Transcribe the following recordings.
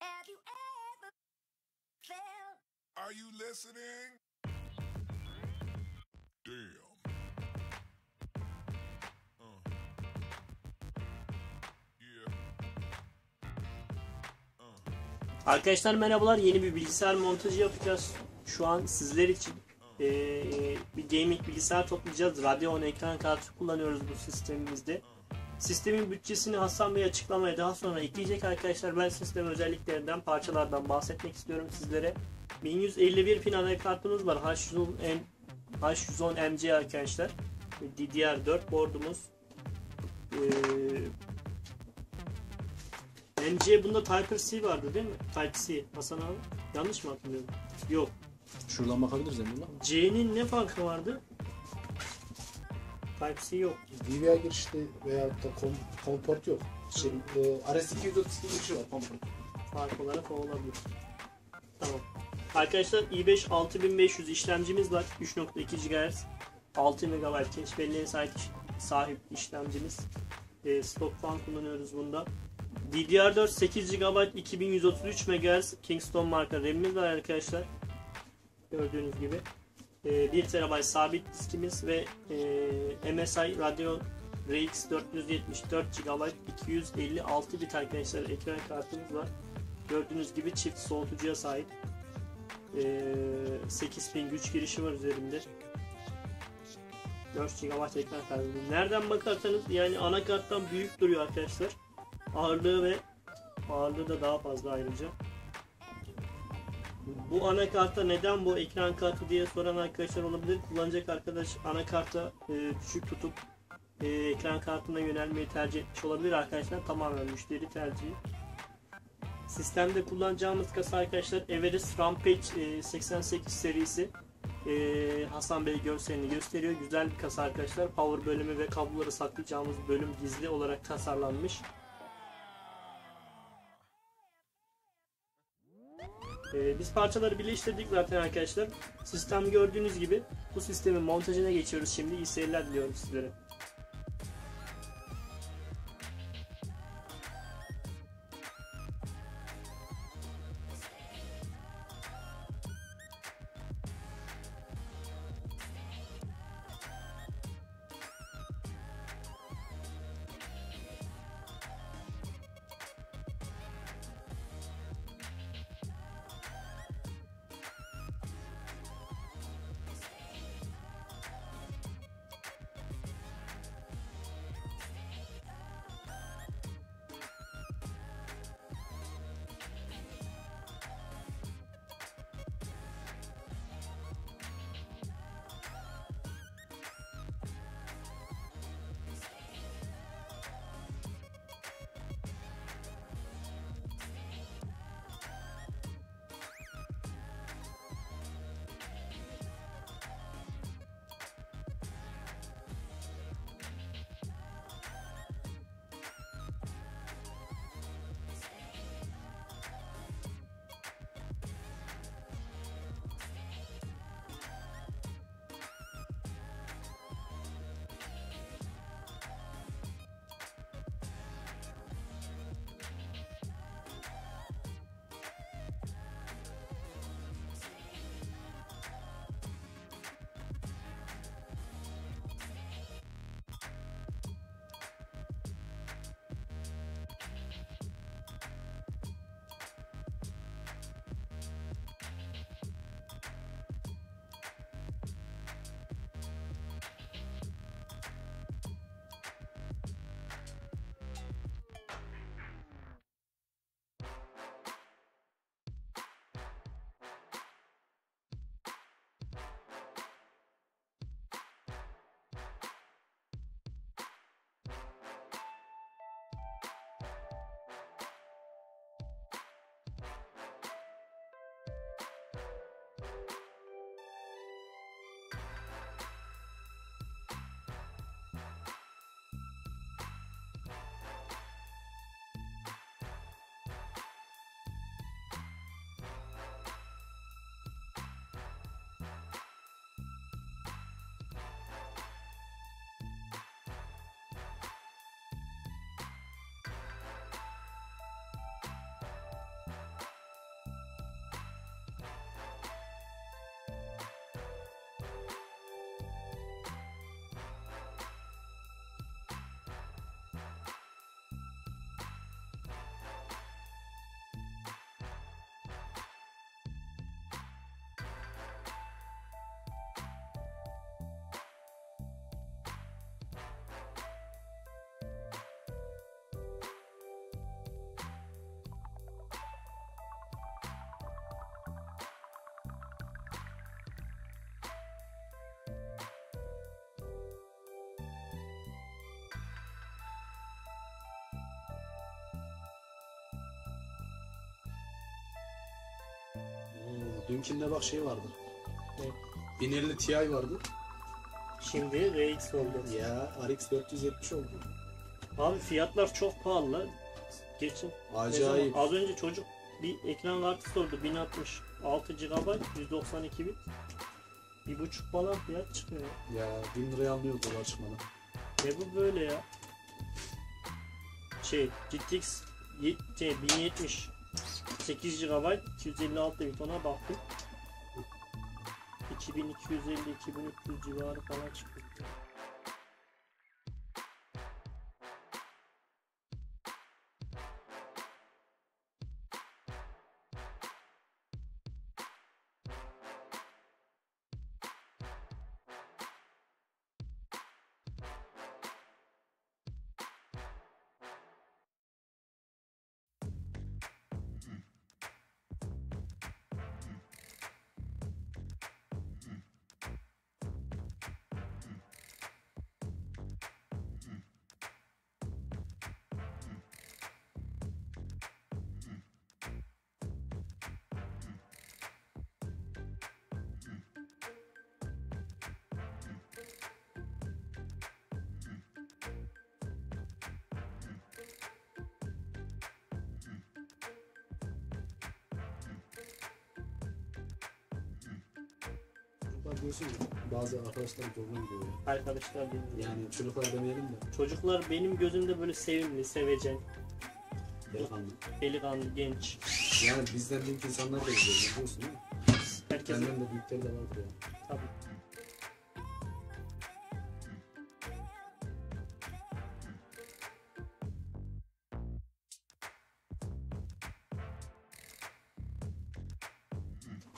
Have you ever felt? Are you listening? Damn. Yeah. Arkadaşlar merhabalar, yeni bir bilgisayar montajı yapacağız. Şu an sizler için bir gaming bilgisayar toplayacağız. Radeon ekran kartı kullanıyoruz bu sistemimizde. Sistemin bütçesini Hasan Bey açıklamaya daha sonra ekleyecek arkadaşlar. Ben sistem özelliklerinden, parçalardan bahsetmek istiyorum sizlere. 1151 pin anakartımız var. H110 MC arkadaşlar. DDR4 boardumuz. MC bunda Type-C vardı değil mi? Type-C. Hasan abi. Yanlış mı hatırlıyorum? Yok. Şuradan bakabiliriz Emrullah. C'nin ne farkı vardı? Type-C yok. DVI girişli veya da komport yok. RS232 girişi var komport. Fark olarak o olabilir. Tamam. Arkadaşlar i5 6500 işlemcimiz var. 3.2 GHz. 6 MB cache belleğine sahip işlemcimiz. Stok fan kullanıyoruz bunda. DDR4 8 GB 2133 MHz Kingston marka RAM'imiz var arkadaşlar. Gördüğünüz gibi. 1 TB sabit diskimiz ve MSI Radeon RX 474 GB 256 bit arkadaşlar ekran kartımız var. Gördüğünüz gibi çift soğutucuya sahip. 8 pin güç girişi var üzerinde. 4 GB ekran kartı. Nereden bakarsanız yani anakarttan büyük duruyor arkadaşlar. Ağırlığı da daha fazla ayrıca. Bu anakarta neden bu ekran kartı diye soran arkadaşlar olabilir. Kullanacak arkadaş anakarta küçük tutup ekran kartına yönelmeyi tercih etmiş olabilir arkadaşlar. Tamamen müşteri tercihi. Sistemde kullanacağımız kasa arkadaşlar Everest Rampage 88 serisi. Hasan Bey görselini gösteriyor. Güzel bir kasa arkadaşlar. Power bölümü ve kabloları saklayacağımız bölüm gizli olarak tasarlanmış. Biz parçaları birleştirdik zaten arkadaşlar. Sistem gördüğünüz gibi. Bu sistemin montajına geçiyoruz şimdi. İyi seyirler diliyorum sizlere. Dünkinde bak şey vardı. Ne? 1050 Ti vardı. Şimdi RX oldu. Ya RX 470 oldu. Abi fiyatlar çok pahalı. Geçin. Acayip. Az önce çocuk bir ekran kartı sordu. 1060 6 GB 192 bit. 1,5 falan fiyat çıkıyor. Ya 1000 liraya almıyor dolar çıkmadan. Ne bu böyle ya? GTX 1070 8 GB 256 bit, ona baktım. 2250-2300 civarı falan çıkıyor. Çocuklar diyorsun ya, bazı arkadaşlar zoruna gidiyor ya. Arkadaşlar bilmiyorum. Yani çocuklar demeyelim de Çocuklar benim gözümde böyle sevimli, sevecen, delikanlı. delikanlı, genç. Yani bizden büyük insanlar da izliyor biliyorsun değil mi? Herkesin Benden de büyükleri de vardır ya. tabii.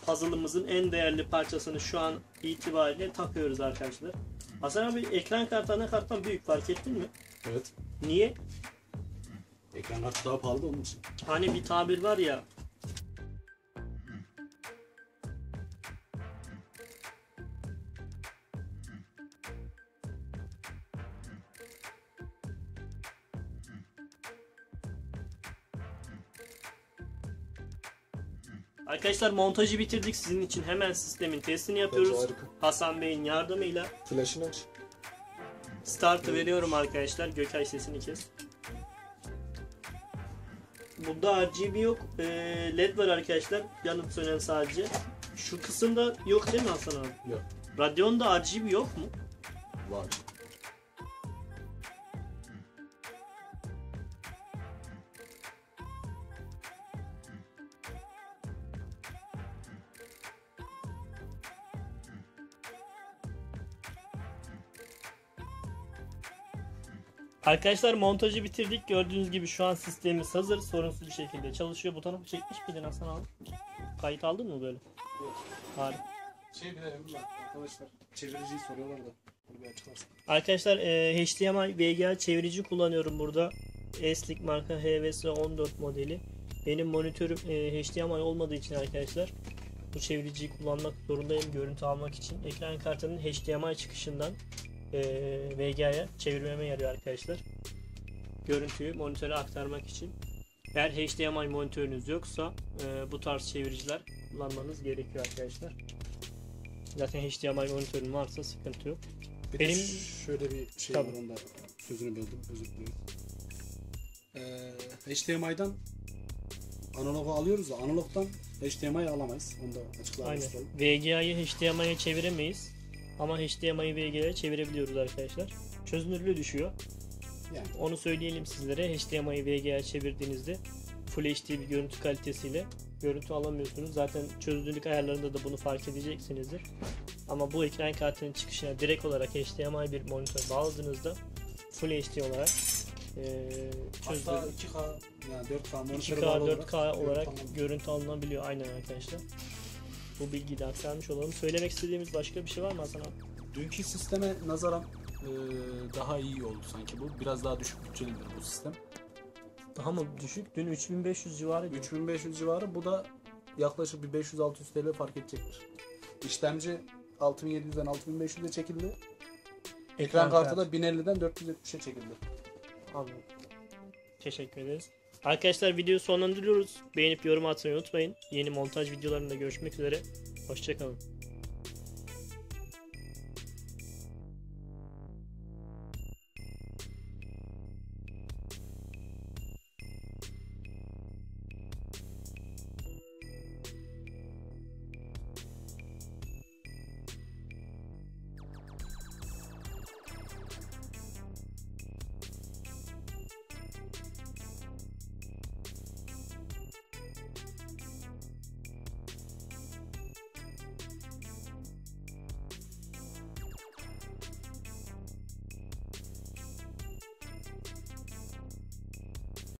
Puzzle'ımızın en değerli parçasını şu an itibariyle takıyoruz arkadaşlar. Hasan abi, ekran kartı anakarttan büyük, fark ettin mi? Evet. Niye? Ekran kartı daha pahalı da onun için. Hani bir tabir var ya, arkadaşlar montajı bitirdik sizin için, hemen sistemin testini yapıyoruz. Bence harika. Hasan Bey'in yardımıyla Flash'ını aç. startı veriyorum arkadaşlar. Gökay sesini kes. Bunda RGB yok. LED var arkadaşlar. Yanıp sönen sadece. Şu kısımda yok değil mi Hasan abi? Yok. Radeon'da RGB yok mu? Var. Arkadaşlar montajı bitirdik. Gördüğünüz gibi şu an sistemimiz hazır. Sorunsuz bir şekilde çalışıyor. Bu tarafa çekmiş miydin Hasan abi? Kayıt aldın mı böyle? Harika. Bir de arkadaşlar çeviriciyi soruyorlar da. Bunu bir açıklarsın. Arkadaşlar HDMI VGA çevirici kullanıyorum burada. S-Link marka HVS14 modeli. Benim monitörüm HDMI olmadığı için arkadaşlar bu çeviriciyi kullanmak zorundayım görüntü almak için. Ekran kartının HDMI çıkışından VGA'ya çevirmeme yarıyor arkadaşlar. Görüntüyü monitöre aktarmak için. Eğer HDMI monitörünüz yoksa bu tarz çeviriciler kullanmanız gerekiyor arkadaşlar. Zaten HDMI monitörün varsa sıkıntı yok. Benim Benim- şöyle bir şey Tabii. var, onda sözünü böldüm, özür diliyorum. HDMI'dan analogu alıyoruz da analogdan HDMI alamayız. Onu da açıklar Aynen. istedim. VGA'yı HDMI'ye çeviremeyiz. Ama HDMI'yi VGA'ya çevirebiliyoruz arkadaşlar. Çözünürlüğü düşüyor. Yani Onu söyleyelim sizlere. HDMI'yi VGA'ya çevirdiğinizde Full HD bir görüntü kalitesiyle görüntü alamıyorsunuz. Zaten çözünürlük ayarlarında da bunu fark edeceksinizdir. Ama bu ekran kartının çıkışına direkt olarak HDMI bir monitör bağladığınızda Full HD olarak hatta çözünürlük 2K yani 4K monitöre 2K, bağlı 4K olarak tamam. görüntü alınabiliyor. Aynen arkadaşlar. Bu bilgiyi de aktarmış olalım. Söylemek istediğimiz başka bir şey var mı Hasan abi? Dünkü sisteme nazaran daha iyi oldu sanki bu. Biraz daha düşük bütçelidir bu sistem. Daha mı düşük? Dün 3500 civarı. 3500 civarı. Bu da yaklaşık bir 500-600 TL fark edecektir. İşlemci 6700'den 6500'e çekildi. Ekran kartı da 1050'den 470'e çekildi. Anladım. Teşekkür ederiz. Arkadaşlar videoyu sonlandırıyoruz. Beğenip yorum atmayı unutmayın. Yeni montaj videolarında görüşmek üzere. Hoşçakalın.